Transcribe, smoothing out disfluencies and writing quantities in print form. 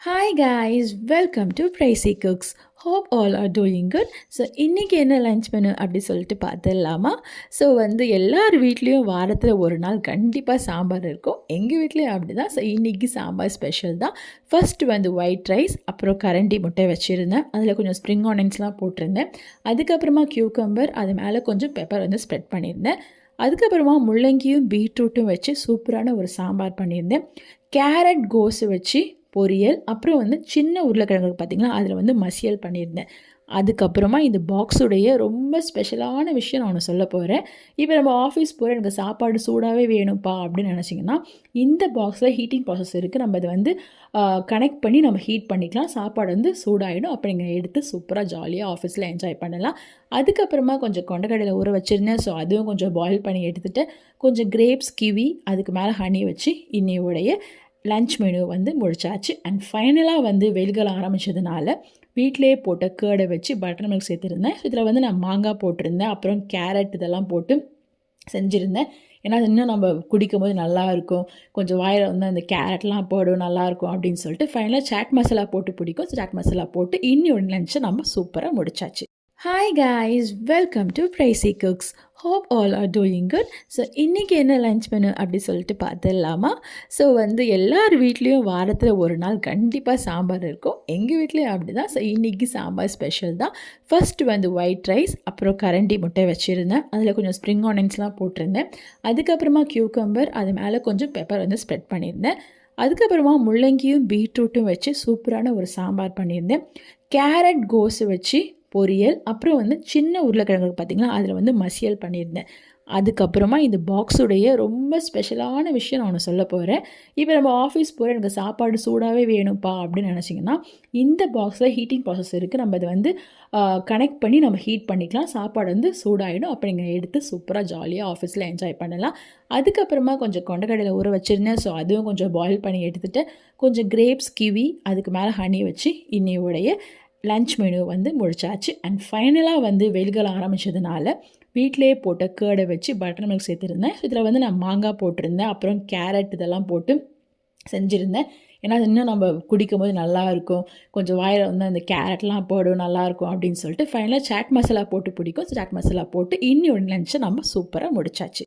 Hi guys, welcome to Pricey Cooks. Hope all are doing good. So இன்றைக்கி என்ன lunch menu அப்படி சொல்லிட்டு பார்த்துடலாமா? ஸோ எல்லார் வீட்லேயும் வாரத்தில் ஒரு நாள் கண்டிப்பாக சாம்பார் இருக்கும். எங்கள் வீட்லேயும் அப்படி தான். ஸோ இன்றைக்கி சாம்பார் ஸ்பெஷல் தான். ஃபஸ்ட்டு ஒயிட் ரைஸ், அப்புறம் கரண்டி முட்டை வச்சுருந்தேன். அதில் கொஞ்சம் ஸ்ப்ரிங் ஆனியன்ஸ்லாம் போட்டிருந்தேன். அதுக்கப்புறமா கியூக்கம்பர், அது மேலே கொஞ்சம் பெப்பர் ஸ்ப்ரெட் பண்ணியிருந்தேன். அதுக்கப்புறமா முள்ளங்கியும் பீட்ரூட்டும் வச்சு சூப்பரான ஒரு சாம்பார் பண்ணியிருந்தேன். கேரட் கோஸு வச்சு பொரியல், அப்புறம் சின்ன உருளைக்கிழங்கு பார்த்திங்களா, அதில் மசியல் பண்ணியிருந்தேன். அதுக்கப்புறமா இந்த பாக்ஸுடைய ரொம்ப ஸ்பெஷலான விஷயம் நான் ஒன்று சொல்ல போகிறேன். இப்போ நம்ம ஆஃபீஸ் போகிற எனக்கு சாப்பாடு சூடாகவே வேணும்ப்பா அப்படின்னு நினச்சிங்கன்னா, இந்த பாக்ஸில் ஹீட்டிங் ப்ராசஸ் இருக்குது. நம்ம அதை கனெக்ட் பண்ணி நம்ம ஹீட் பண்ணிக்கலாம். சாப்பாடு சூடாகிடும். அப்போ நீங்கள் எடுத்து சூப்பராக ஜாலியாக ஆஃபீஸில் என்ஜாய் பண்ணலாம். அதுக்கப்புறமா கொஞ்சம் கொண்டக்கடலை ஊற வச்சுருந்தேன். ஸோ அதுவும் கொஞ்சம் பாயில் பண்ணி எடுத்துகிட்டு, கொஞ்சம் கிரேப்ஸ், கிவி, அதுக்கு மேலே ஹனி வச்சு இன்னையோடைய லன்ச் மெனு முடிச்சாச்சு. அண்ட் ஃபைனலாக வெயில்கள் ஆரம்பித்ததுனால வீட்டிலே போட்ட கேர்டை வச்சு பட்டர் மில்க் சேர்த்துருந்தேன். இதில் நான் மாங்காய் போட்டிருந்தேன், அப்புறம் கேரட் இதெல்லாம் போட்டு செஞ்சுருந்தேன். ஏன்னா அது இன்னும் நம்ம குடிக்கும் போது நல்லாயிருக்கும், கொஞ்சம் வாயில் அந்த கேரட்லாம் போடும் நல்லாயிருக்கும் அப்படின்னு சொல்லிட்டு ஃபைனலாக சாட் மசாலா போட்டு பிடிக்கும். சாட் மசாலா போட்டு இன்னொரு லன்ச்சை நம்ம சூப்பராக முடிச்சாச்சு. Hi guys, welcome to Pricey Cooks. Hope all are doing good. So இன்றைக்கி என்ன லன்ச் மெனு அப்படி சொல்லிட்டு பார்த்துடலாமா? ஸோ எல்லார் வீட்லேயும் வாரத்தில் ஒரு நாள் கண்டிப்பாக சாம்பார் இருக்கும். எங்கள் வீட்லேயும் அப்படி தான். ஸோ இன்றைக்கி சாம்பார் ஸ்பெஷல் தான். ஃபஸ்ட்டு ஒயிட் ரைஸ், அப்புறம் கரண்டி முட்டை வச்சுருந்தேன். அதில் கொஞ்சம் ஸ்ப்ரிங் ஆனியன்ஸ்லாம் போட்டிருந்தேன். அதுக்கப்புறமா கியூக்கம்பர், அது மேலே கொஞ்சம் பெப்பர் ஸ்ப்ரெட் பண்ணியிருந்தேன். அதுக்கப்புறமா முள்ளங்கியும் பீட்ரூட்டும் வச்சு சூப்பரான ஒரு சாம்பார் பண்ணியிருந்தேன். கேரட் கோஸு வச்சு பொரியல், அப்புறம் சின்ன உருளைக்கிழங்கு பார்த்திங்களா, அதில் மசியல் பண்ணியிருந்தேன். அதுக்கப்புறமா இந்த பாக்ஸுடைய ரொம்ப ஸ்பெஷலான விஷயம் நான் ஒன்று சொல்ல போகிறேன். இப்போ நம்ம ஆஃபீஸ் போகிற எனக்கு சாப்பாடு சூடாகவே வேணும்ப்பா அப்படின்னு நினச்சிங்கன்னா, இந்த பாக்ஸில் ஹீட்டிங் ப்ராசஸ் இருக்குது. நம்ம அதை கனெக்ட் பண்ணி நம்ம ஹீட் பண்ணிக்கலாம். சாப்பாடு சூடாகிடும். அப்போ நீங்கள் எடுத்து சூப்பராக ஜாலியாக ஆஃபீஸில் என்ஜாய் பண்ணலாம். அதுக்கப்புறமா கொஞ்சம் கொண்டக்கடலை ஊற வச்சுருந்தேன். ஸோ அதுவும் கொஞ்சம் பாயில் பண்ணி எடுத்துகிட்டு, கொஞ்சம் கிரேப்ஸ், கிவி, அதுக்கு மேலே ஹனி வச்சு இன்னையோடைய லன்ச் மெனு முடிச்சாச்சு. அண்ட் ஃபைனலாக வெயில்கள் ஆரம்பித்ததுனால வீட்டிலே போட்ட கேர்டை வச்சு பட்டர் மில்க் சேர்த்துருந்தேன். இதில் நான் மாங்காய் போட்டிருந்தேன், அப்புறம் கேரட் இதெல்லாம் போட்டு செஞ்சுருந்தேன். ஏன்னா அது இன்னும் நம்ம குடிக்கும் போது நல்லாயிருக்கும், கொஞ்சம் வாயில் அந்த கேரட்லாம் போடும் நல்லாயிருக்கும் அப்படின்னு சொல்லிட்டு ஃபைனலாக சாட் மசாலா போட்டு பிடிக்கும். சாட் மசாலா போட்டு இன்னொரு லன்ச்சை நம்ம சூப்பராக முடிச்சாச்சு.